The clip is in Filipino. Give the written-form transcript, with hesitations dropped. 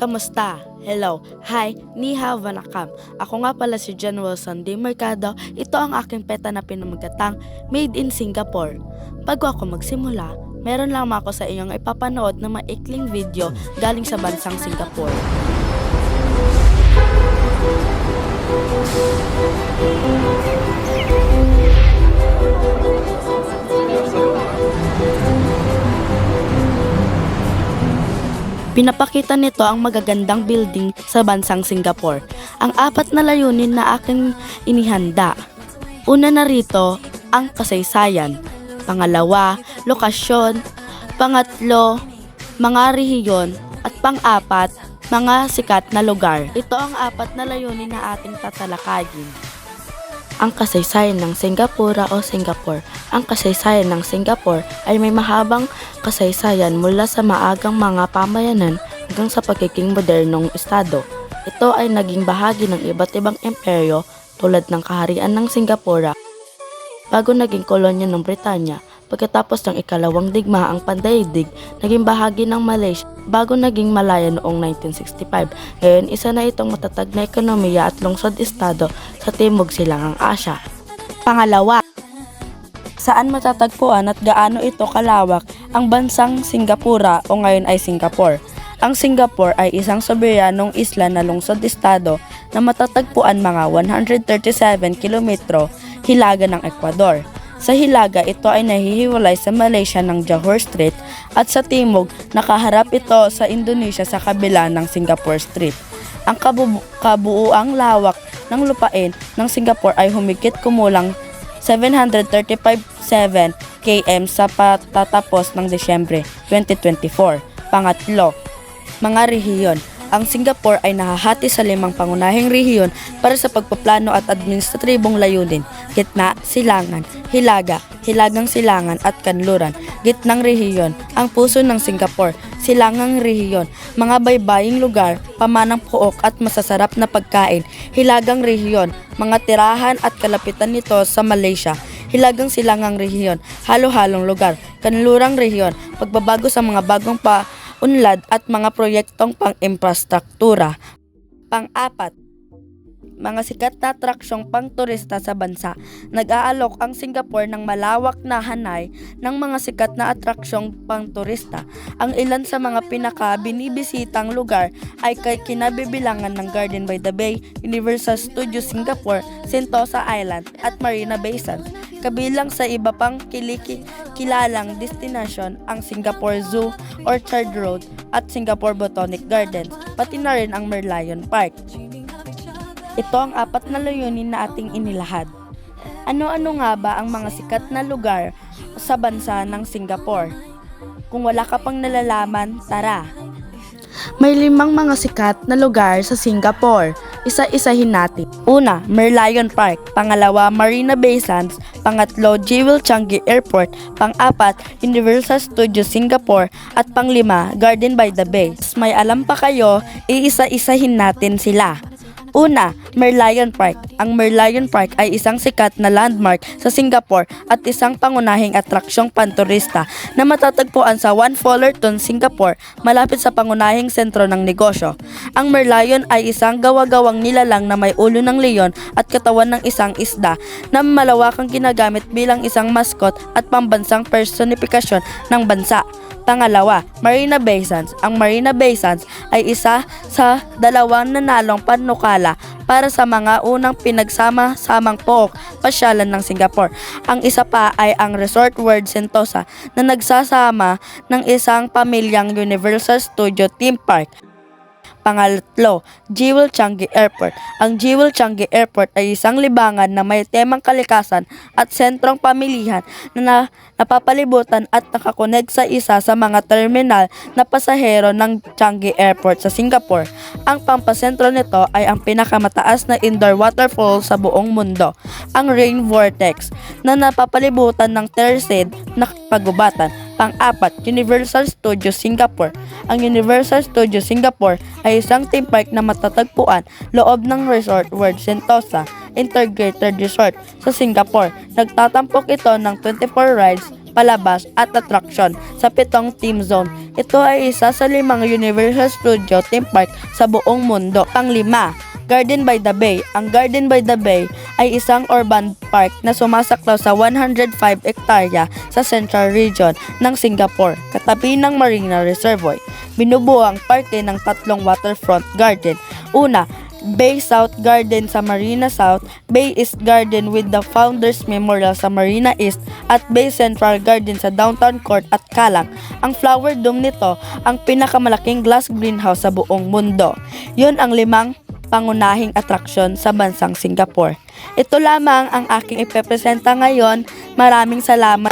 kamusta? Hello, hi, ni hao, wanakam. Ako nga pala si Jen Wilson de Mercado. Ito ang aking peta na pinamagatang Made in Singapore. Bago ako magsimula, meron lang ako sa inyong ipapanood na maikling video galing sa bansang Singapore. Pinapakita nito ang magagandang building sa bansang Singapore. Ang apat na layunin na aking inihanda. Una na rito, ang kasaysayan. Pangalawa, lokasyon. Pangatlo, mga rehiyon. At pang-apat, mga sikat na lugar. Ito ang apat na layunin na ating tatalakayin. Ang kasaysayan ng Singapura o Singapore. Ang kasaysayan ng Singapore ay may mahabang kasaysayan mula sa maagang mga pamayanan hanggang sa pagiging modernong estado. Ito ay naging bahagi ng iba't ibang imperyo tulad ng kaharian ng Singapura bago naging kolonya ng Britanya. Pagkatapos ng ikalawang digmaang pandaigdig, naging bahagi ng Malaysia bago naging Malaya noong 1965. Ngayon, isa na itong matatag na ekonomiya at lungsod-estado sa Timog Silangang Asya. Pangalawa, saan matatagpuan at gaano ito kalawak ang bansang Singapura o ngayon ay Singapore? Ang Singapore ay isang soberanong isla na lungsod-estado na matatagpuan mga 137 kilometro hilaga ng Ecuador. Sa hilaga, ito ay nahihiwalay sa Malaysia ng Johor Strait at sa timog, nakaharap ito sa Indonesia sa kabila ng Singapore Strait. Ang kabuuang lawak ng lupain ng Singapore ay humigit kumulang 735.7 km sa patatapos ng Disyembre 2024. Pangatlo, mga rehiyon. Ang Singapore ay nahahati sa 5 pangunahing rehiyon para sa pagpaplano at administratibong layunin: gitna, silangan, hilaga, hilagang silangan at kanluran. Gitnang rehiyon, ang puso ng Singapore. Silangang rehiyon, mga baybaying lugar, pamanang puok at masasarap na pagkain. Hilagang rehiyon, mga tirahan at kalapitan nito sa Malaysia. Hilagang silangang rehiyon, halo-halong lugar. Kanlurang rehiyon, pagbabago sa mga bagong unlad at mga proyektong pang-infrastruktura. Pang-apat, mga sikat na atraksyong pang-turista sa bansa. Nag-aalok ang Singapore ng malawak na hanay ng mga sikat na atraksyong pang-turista. Ang ilan sa mga pinaka-binibisitang lugar ay kinabibilangan ng Garden by the Bay, Universal Studios Singapore, Sentosa Island at Marina Bay Sands. Kabilang sa iba pang kilalang destinasyon ang Singapore Zoo, Orchard Road at Singapore Botanic Gardens, pati na rin ang Merlion Park. Ito ang apat na layunin na ating inilahad. Ano-ano nga ba ang mga sikat na lugar sa bansa ng Singapore? Kung wala ka pang nalalaman, tara! May 5 mga sikat na lugar sa Singapore. Isa-isahin natin. Una, Merlion Park. Pangalawa, Marina Bay Sands. Pangatlo, Jewel Changi Airport. Pang-apat, Universal Studios Singapore. At pang-5, Garden by the Bay. May alam pa kayo, iisa-isahin natin sila. Una, Merlion Park. Ang Merlion Park ay isang sikat na landmark sa Singapore at isang pangunahing atraksyong panturista na matatagpuan sa One Fullerton, Singapore, malapit sa pangunahing sentro ng negosyo. Ang Merlion ay isang gawa-gawang nilalang na may ulo ng leon at katawan ng isang isda na malawakang ginagamit bilang isang mascot at pambansang personifikasyon ng bansa. Pangalawa, Marina Bay Sands. Ang Marina Bay Sands ay isa sa 2 nanalong panukala para sa mga unang pinagsama-samang pook pasyalan ng Singapore. Ang isa pa ay ang Resort World Sentosa na nagsasama ng isang pamilyang Universal Studio Theme Park. Pangatlo, Jewel Changi Airport. Ang Jewel Changi Airport ay isang libangan na may temang kalikasan at sentrong pamilihan na napapalibutan at nakakonect sa isa sa mga terminal na pasahero ng Changi Airport sa Singapore. Ang pampasentro nito ay ang pinakamataas na indoor waterfall sa buong mundo, ang Rain Vortex, na napapalibutan ng terraced na pagubatan. Pang-apat, Universal Studios Singapore. Ang Universal Studios Singapore ay isang theme park na matatagpuan loob ng Resort World Sentosa Integrated Resort sa Singapore. Nagtatampok ito ng 24 rides, palabas at attraction sa 7 theme zone. Ito ay isa sa 5 Universal Studio theme park sa buong mundo. Pang-5, Garden by the Bay. Ang Garden by the Bay ay isang urban park na sumasaklaw sa 105 hektarya sa Central Region ng Singapore, katabi ng Marina Reservoir. Binubuo ang parke ng 3 waterfront garden. Una, Bay South Garden sa Marina South, Bay East Garden with the Founders Memorial sa Marina East, at Bay Central Garden sa Downtown Court at Kallang. Ang flower dome nito ang pinakamalaking glass greenhouse sa buong mundo. Yun ang 5 pangunahing atraksyon sa bansang Singapore. Ito lamang ang aking ipepresenta ngayon. Maraming salamat.